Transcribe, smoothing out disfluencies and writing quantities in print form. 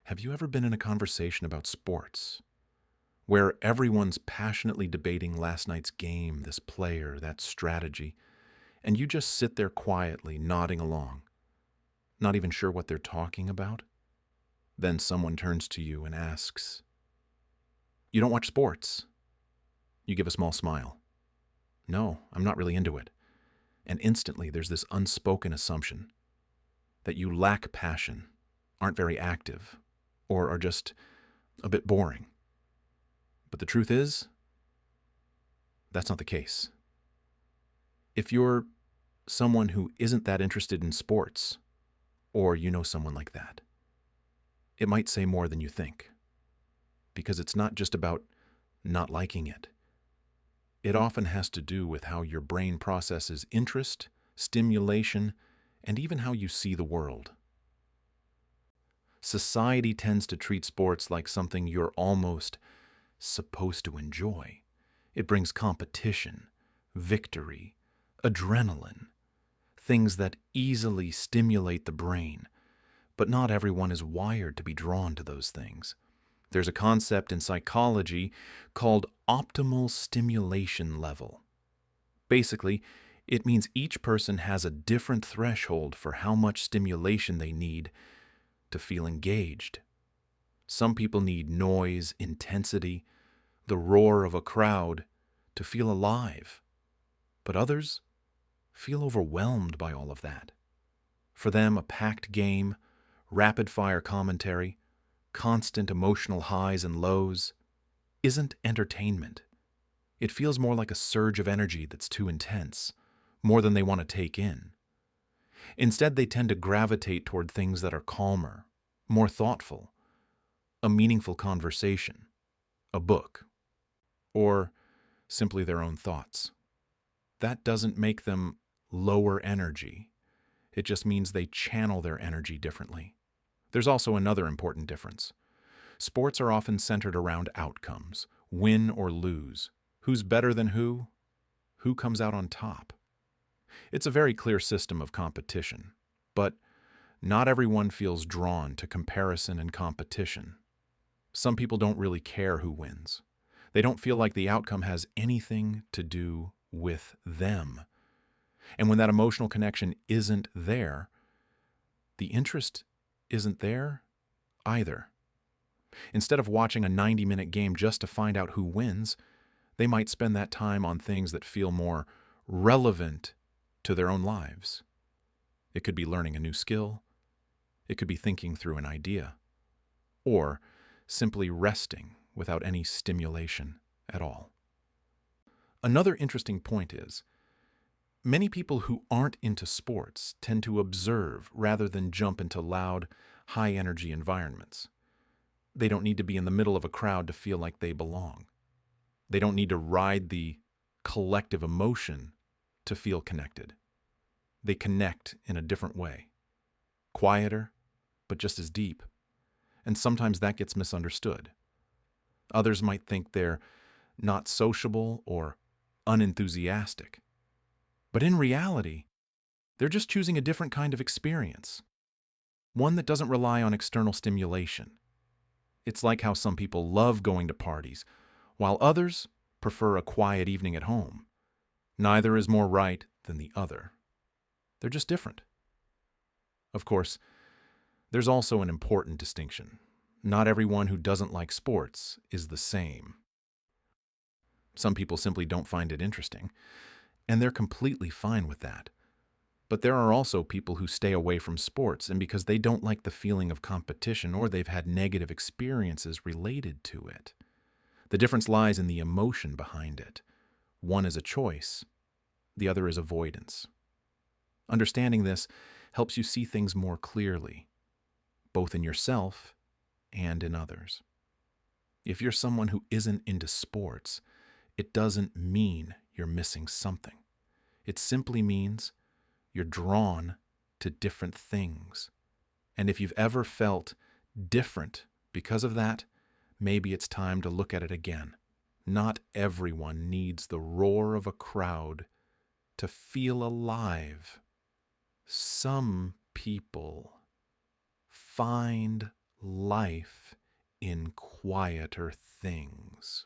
Have you ever been in a conversation about sports where everyone's passionately debating last night's game, this player, that strategy, and you just sit there quietly nodding along, not even sure what they're talking about? Then someone turns to you and asks, "You don't watch sports?" You give a small smile. "No, I'm not really into it." And instantly there's this unspoken assumption that you lack passion, aren't very active, or are just a bit boring. But the truth is, that's not the case. If you're someone who isn't that interested in sports, or you know someone like that, it might say more than you think. Because it's not just about not liking it. It often has to do with how your brain processes interest, stimulation, and even how you see the world. Society tends to treat sports like something you're almost supposed to enjoy. It brings competition, victory, adrenaline, things that easily stimulate the brain, but not everyone is wired to be drawn to those things. There's a concept in psychology called optimal stimulation level. Basically, it means each person has a different threshold for how much stimulation they need to feel engaged. Some people need noise, intensity, the roar of a crowd to feel alive, but others feel overwhelmed by all of that. For them, a packed game, rapid-fire commentary, constant emotional highs and lows isn't entertainment. It feels more like a surge of energy that's too intense, more than they want to take in. Instead, they tend to gravitate toward things that are calmer, more thoughtful, a meaningful conversation, a book, or simply their own thoughts. That doesn't make them lower energy. It just means they channel their energy differently. There's also another important difference. Sports are often centered around outcomes, win or lose, who's better than who comes out on top. It's a very clear system of competition, but not everyone feels drawn to comparison and competition. Some people don't really care who wins. They don't feel like the outcome has anything to do with them. And when that emotional connection isn't there, the interest isn't there either. Instead of watching a 90-minute game just to find out who wins, they might spend that time on things that feel more relevant to their own lives. It could be learning a new skill. It could be thinking through an idea. Or simply resting without any stimulation at all. Another interesting point is, many people who aren't into sports tend to observe rather than jump into loud, high-energy environments. They don't need to be in the middle of a crowd to feel like they belong. They don't need to ride the collective emotion to feel connected. They connect in a different way. Quieter, but just as deep. And sometimes that gets misunderstood. Others might think they're not sociable or unenthusiastic. But in reality, they're just choosing a different kind of experience. One that doesn't rely on external stimulation. It's like how some people love going to parties, while others prefer a quiet evening at home. Neither is more right than the other. They're just different. Of course, there's also an important distinction. Not everyone who doesn't like sports is the same. Some people simply don't find it interesting, and they're completely fine with that. But there are also people who stay away from sports, and because they don't like the feeling of competition or they've had negative experiences related to it. The difference lies in the emotion behind it. One is a choice, the other is avoidance. Understanding this helps you see things more clearly, both in yourself and in others. If you're someone who isn't into sports, it doesn't mean you're missing something. It simply means you're drawn to different things. And if you've ever felt different because of that, maybe it's time to look at it again. Not everyone needs the roar of a crowd to feel alive. Some people find life in quieter things.